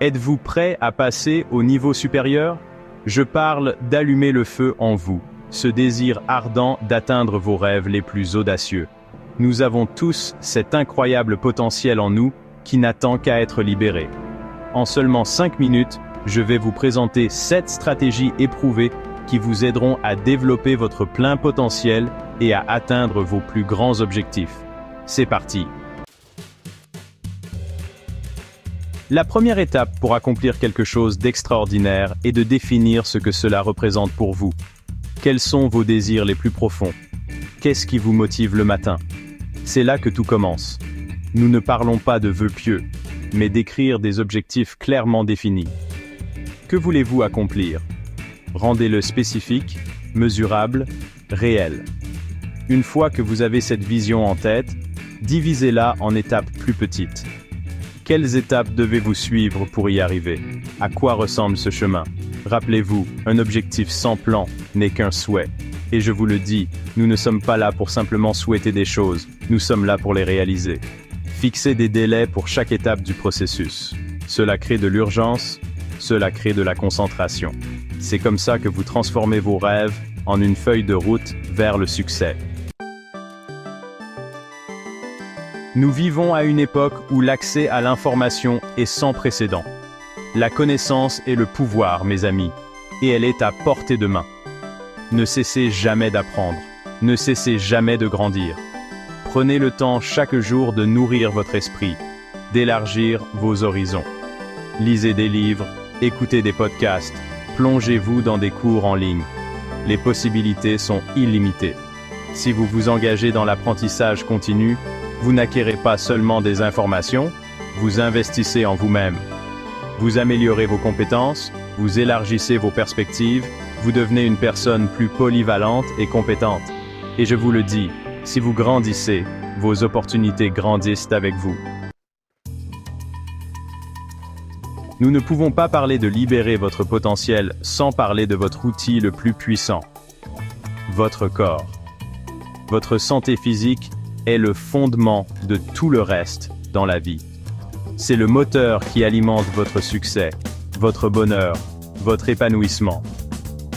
Êtes-vous prêt à passer au niveau supérieur? Je parle d'allumer le feu en vous, ce désir ardent d'atteindre vos rêves les plus audacieux. Nous avons tous cet incroyable potentiel en nous qui n'attend qu'à être libéré. En seulement 5 minutes, je vais vous présenter 7 stratégies éprouvées qui vous aideront à développer votre plein potentiel et à atteindre vos plus grands objectifs. C'est parti! La première étape pour accomplir quelque chose d'extraordinaire est de définir ce que cela représente pour vous. Quels sont vos désirs les plus profonds? Qu'est-ce qui vous motive le matin? C'est là que tout commence. Nous ne parlons pas de vœux pieux, mais d'écrire des objectifs clairement définis. Que voulez-vous accomplir? Rendez-le spécifique, mesurable, réel. Une fois que vous avez cette vision en tête, divisez-la en étapes plus petites. Quelles étapes devez-vous suivre pour y arriver? À quoi ressemble ce chemin? Rappelez-vous, un objectif sans plan n'est qu'un souhait. Et je vous le dis, nous ne sommes pas là pour simplement souhaiter des choses, nous sommes là pour les réaliser. Fixez des délais pour chaque étape du processus. Cela crée de l'urgence, cela crée de la concentration. C'est comme ça que vous transformez vos rêves en une feuille de route vers le succès. Nous vivons à une époque où l'accès à l'information est sans précédent. La connaissance est le pouvoir, mes amis, et elle est à portée de main. Ne cessez jamais d'apprendre, ne cessez jamais de grandir. Prenez le temps chaque jour de nourrir votre esprit, d'élargir vos horizons. Lisez des livres, écoutez des podcasts, plongez-vous dans des cours en ligne. Les possibilités sont illimitées. Si vous vous engagez dans l'apprentissage continu, vous n'acquérez pas seulement des informations, vous investissez en vous-même. Vous améliorez vos compétences, vous élargissez vos perspectives, vous devenez une personne plus polyvalente et compétente. Et je vous le dis, si vous grandissez, vos opportunités grandissent avec vous. Nous ne pouvons pas parler de libérer votre potentiel sans parler de votre outil le plus puissant, votre corps. Votre santé physique est le fondement de tout le reste dans la vie. C'est le moteur qui alimente votre succès, votre bonheur, votre épanouissement.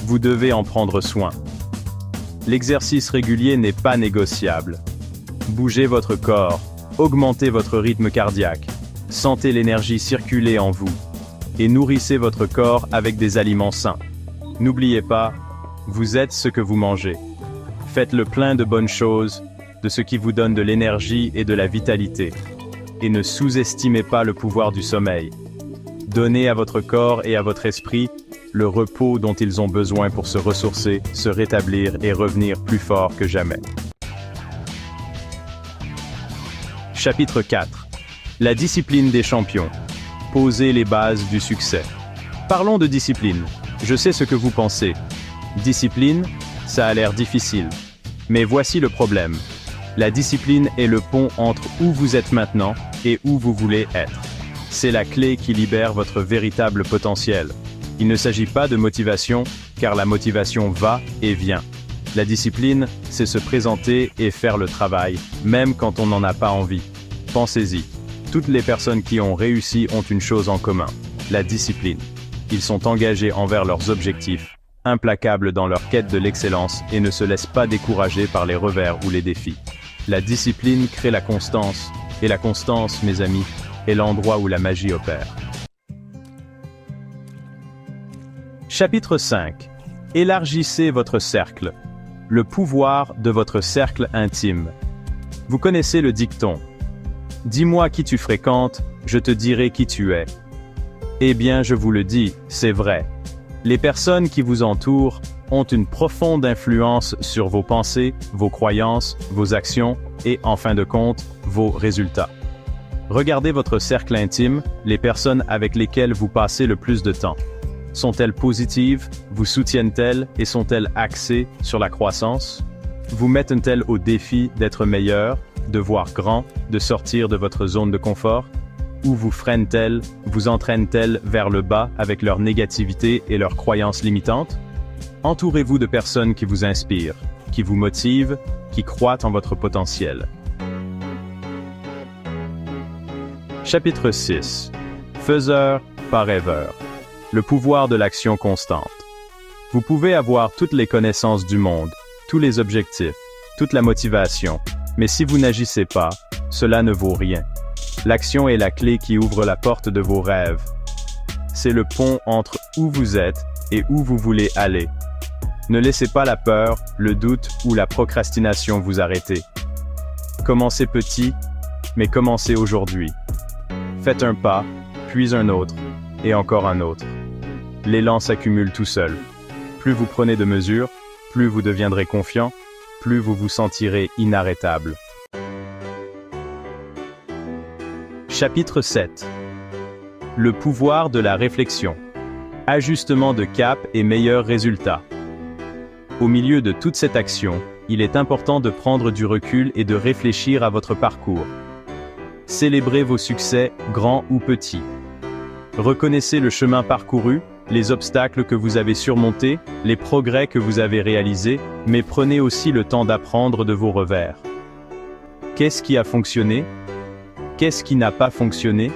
Vous devez en prendre soin. L'exercice régulier n'est pas négociable. Bougez votre corps, augmentez votre rythme cardiaque, sentez l'énergie circuler en vous, et nourrissez votre corps avec des aliments sains. N'oubliez pas, vous êtes ce que vous mangez. Faites le plein de bonnes choses, de ce qui vous donne de l'énergie et de la vitalité. Et ne sous-estimez pas le pouvoir du sommeil. Donnez à votre corps et à votre esprit le repos dont ils ont besoin pour se ressourcer, se rétablir et revenir plus forts que jamais. Chapitre 4. La discipline des champions. Posez les bases du succès. Parlons de discipline. Je sais ce que vous pensez. Discipline, ça a l'air difficile. Mais voici le problème. La discipline est le pont entre où vous êtes maintenant et où vous voulez être. C'est la clé qui libère votre véritable potentiel. Il ne s'agit pas de motivation, car la motivation va et vient. La discipline, c'est se présenter et faire le travail, même quand on n'en a pas envie. Pensez-y. Toutes les personnes qui ont réussi ont une chose en commun, la discipline. Ils sont engagés envers leurs objectifs, implacables dans leur quête de l'excellence et ne se laissent pas décourager par les revers ou les défis. La discipline crée la constance, et la constance, mes amis, est l'endroit où la magie opère. Chapitre 5. Élargissez votre cercle. Le pouvoir de votre cercle intime. Vous connaissez le dicton. Dis-moi qui tu fréquentes, je te dirai qui tu es. Eh bien, je vous le dis, c'est vrai. Les personnes qui vous entourent ont une profonde influence sur vos pensées, vos croyances, vos actions et, en fin de compte, vos résultats. Regardez votre cercle intime, les personnes avec lesquelles vous passez le plus de temps. Sont-elles positives, vous soutiennent-elles et sont-elles axées sur la croissance? Vous mettent-elles au défi d'être meilleur, de voir grand, de sortir de votre zone de confort? Ou vous freinent-elles, vous entraînent-elles vers le bas avec leur négativité et leurs croyances limitantes? Entourez-vous de personnes qui vous inspirent, qui vous motivent, qui croient en votre potentiel. Chapitre 6. Faiseur pas rêveur. Le pouvoir de l'action constante. Vous pouvez avoir toutes les connaissances du monde, tous les objectifs, toute la motivation, mais si vous n'agissez pas, cela ne vaut rien. L'action est la clé qui ouvre la porte de vos rêves. C'est le pont entre où vous êtes et où vous voulez aller. Ne laissez pas la peur, le doute ou la procrastination vous arrêter. Commencez petit, mais commencez aujourd'hui. Faites un pas, puis un autre, et encore un autre. L'élan s'accumule tout seul. Plus vous prenez de mesures, plus vous deviendrez confiant, plus vous vous sentirez inarrêtable. Chapitre 7. Le pouvoir de la réflexion. Ajustement de cap et meilleurs résultats. Au milieu de toute cette action, il est important de prendre du recul et de réfléchir à votre parcours. Célébrez vos succès, grands ou petits. Reconnaissez le chemin parcouru, les obstacles que vous avez surmontés, les progrès que vous avez réalisés, mais prenez aussi le temps d'apprendre de vos revers. Qu'est-ce qui a fonctionné? Qu'est-ce qui n'a pas fonctionné?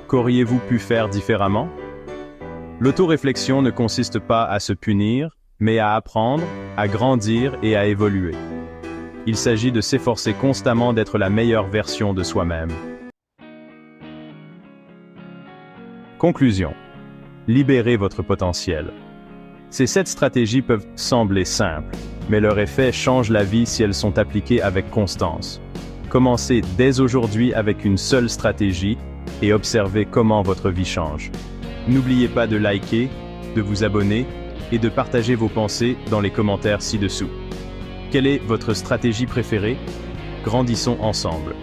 Qu'auriez-vous pu faire différemment? L'autoréflexion ne consiste pas à se punir, mais à apprendre, à grandir et à évoluer. Il s'agit de s'efforcer constamment d'être la meilleure version de soi-même. Conclusion. Libérez votre potentiel. Ces 7 stratégies peuvent sembler simples, mais leur effet change la vie si elles sont appliquées avec constance. Commencez dès aujourd'hui avec une seule stratégie et observez comment votre vie change. N'oubliez pas de liker, de vous abonner et de partager vos pensées dans les commentaires ci-dessous. Quelle est votre stratégie préférée? Grandissons ensemble.